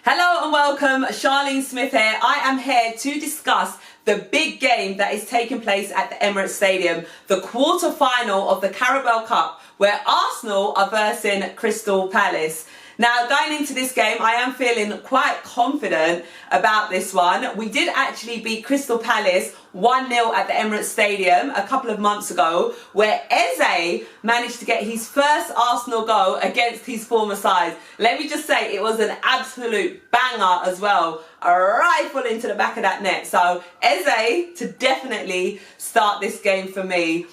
Hello and welcome, Charlene Smith here. I am here to discuss the big game that is taking place at the Emirates Stadium, the quarter-final of the Caraboa Cup, where Arsenal are versing Crystal Palace. Now, going into this game, I am feeling quite confident about this one. We did actually beat Crystal Palace 1-0 at the Emirates Stadium a couple of months ago, where Eze managed to get his first Arsenal goal against his former side. Let me just say, it was an absolute banger as well. A rifle into the back of that net. So Eze to definitely start this game for me.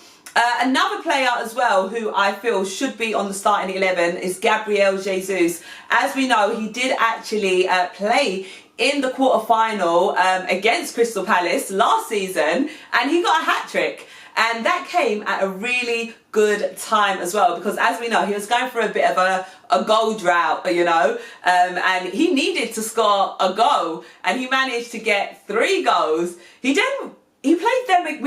Another player as well who I feel should be on the starting 11 is Gabriel Jesus. As we know, he did actually play in the quarter-final against Crystal Palace last season, and he got a hat-trick. And that came at a really good time as well, because as we know, he was going through a bit of a goal drought, you know, and he needed to score a goal, and he managed to get 3 goals. We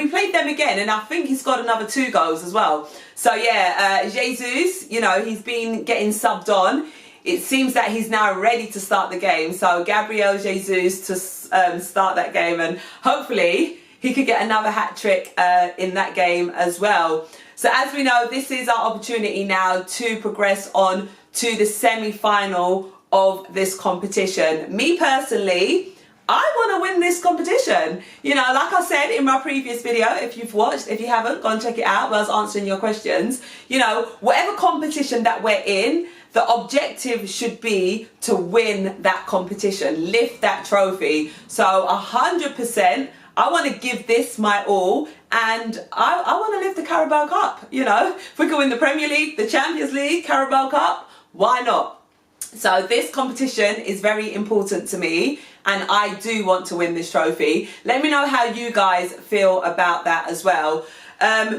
played them again, and I think he's got another 2 goals as well. So yeah, Jesus, you know, he's been getting subbed on. It seems that he's now ready to start the game. So Gabriel Jesus to start that game, and hopefully he could get another hat-trick in that game as well. So as we know, this is our opportunity now to progress on to the semi-final of this competition. Me personally, I want to win this competition. You know, like I said in my previous video, if you've watched, if you haven't, go and check it out where I was answering your questions. You know, whatever competition that we're in, the objective should be to win that competition, lift that trophy. So 100%, I want to give this my all, and I want to lift the Caraboa Cup. You know, if we can win the Premier League, the Champions League, Caraboa Cup, why not? So this competition is very important to me, and I do want to win this trophy. Let me know how you guys feel about that as well.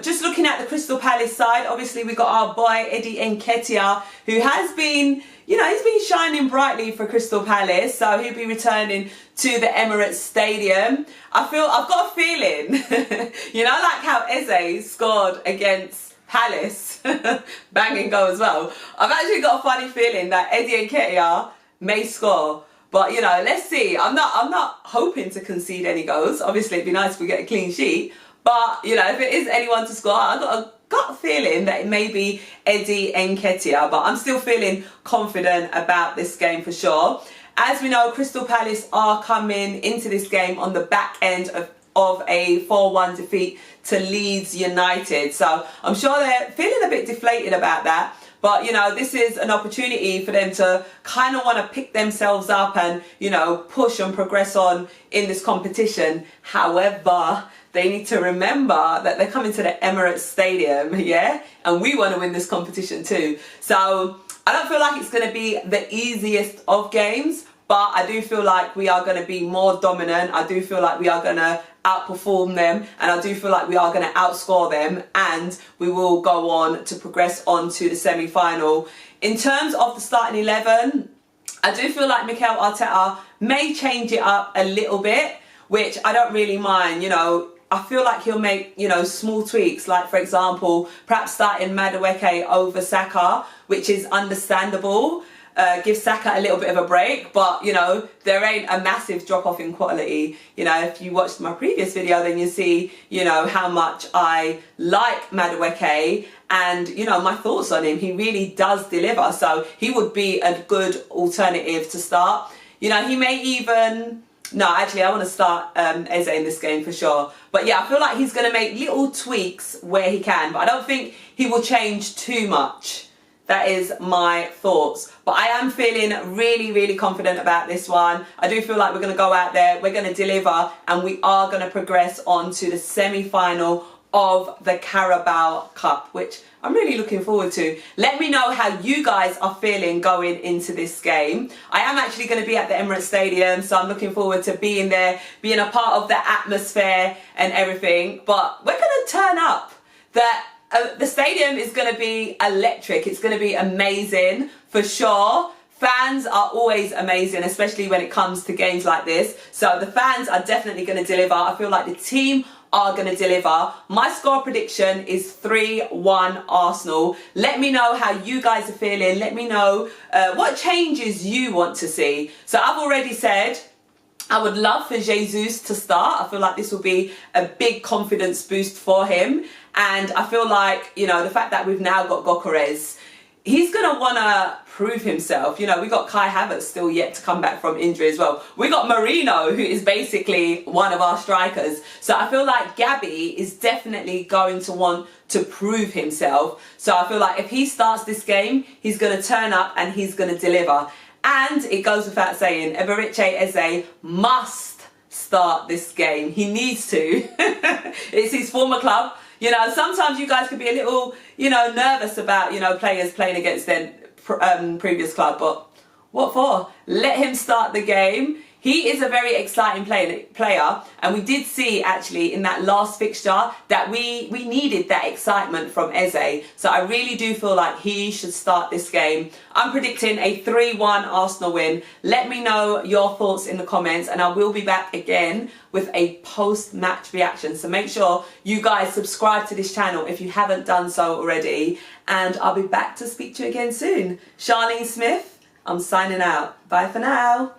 Just looking at the Crystal Palace side, obviously we got our boy Eddie Nketiah, who has been, you know, he's been shining brightly for Crystal Palace, so he'll be returning to the Emirates Stadium. I've got a feeling, you know, like how Eze scored against Palace, banging goal as well. I've actually got a funny feeling that Eddie Nketiah may score. But, you know, let's see. I'm not hoping to concede any goals. Obviously, it'd be nice if we get a clean sheet. But, you know, if it is anyone to score, I've got a gut feeling that it may be Eddie Nketiah. But I'm still feeling confident about this game for sure. As we know, Crystal Palace are coming into this game on the back end of a 4-1 defeat to Leeds United. So I'm sure they're feeling a bit deflated about that. But, you know, this is an opportunity for them to kind of want to pick themselves up and, you know, push and progress on in this competition. However, they need to remember that they're coming to the Emirates Stadium, yeah? And we want to win this competition too. So I don't feel like it's going to be the easiest of games, but I do feel like we are going to be more dominant. I do feel like we are going to outperform them, and I do feel like we are going to outscore them, and we will go on to progress on to the semi-final. In terms of the starting 11, I do feel like Mikel Arteta may change it up a little bit, which I don't really mind. You know, I feel like he'll make, you know, small tweaks, like for example, perhaps starting Madueke over Saka, which is understandable. Give Saka a little bit of a break, but, you know, there ain't a massive drop-off in quality. You know, if you watched my previous video, then you see, you know, how much I like Madueke and, you know, my thoughts on him. He really does deliver, so he would be a good alternative to start. You know, he may even... No, actually, I want to start Eze in this game for sure. But yeah, I feel like he's going to make little tweaks where he can, but I don't think he will change too much. That is my thoughts. But I am feeling really, really confident about this one. I do feel like we're going to go out there, we're going to deliver, and we are going to progress on to the semi-final of the Carabao Cup, which I'm really looking forward to. Let me know how you guys are feeling going into this game. I am actually going to be at the Emirates Stadium, so I'm looking forward to being there, being a part of the atmosphere and everything. But we're going to turn up. The stadium is going to be electric. It's going to be amazing for sure. Fans are always amazing, especially when it comes to games like this. So the fans are definitely going to deliver. I feel like the team are going to deliver. My score prediction is 3-1 Arsenal. Let me know how you guys are feeling. Let me know what changes you want to see. So I've already said I would love for Jesus to start. I feel like this will be a big confidence boost for him. And I feel like, you know, the fact that we've now got Gyökeres, he's going to want to prove himself. You know, we got Kai Havertz still yet to come back from injury as well. We got Marino, who is basically one of our strikers. So I feel like Gabby is definitely going to want to prove himself. So I feel like if he starts this game, he's going to turn up and he's going to deliver. And it goes without saying, Eberechi Eze must start this game. He needs to. It's his former club. You know, sometimes you guys could be a little, you know, nervous about, you know, players playing against their previous club. But what for? Let him start the game. He is a very exciting player, and we did see actually in that last fixture that we needed that excitement from Eze. So I really do feel like he should start this game. I'm predicting a 3-1 Arsenal win. Let me know your thoughts in the comments, and I will be back again with a post-match reaction. So make sure you guys subscribe to this channel if you haven't done so already, and I'll be back to speak to you again soon. Charlene Smith, I'm signing out. Bye for now.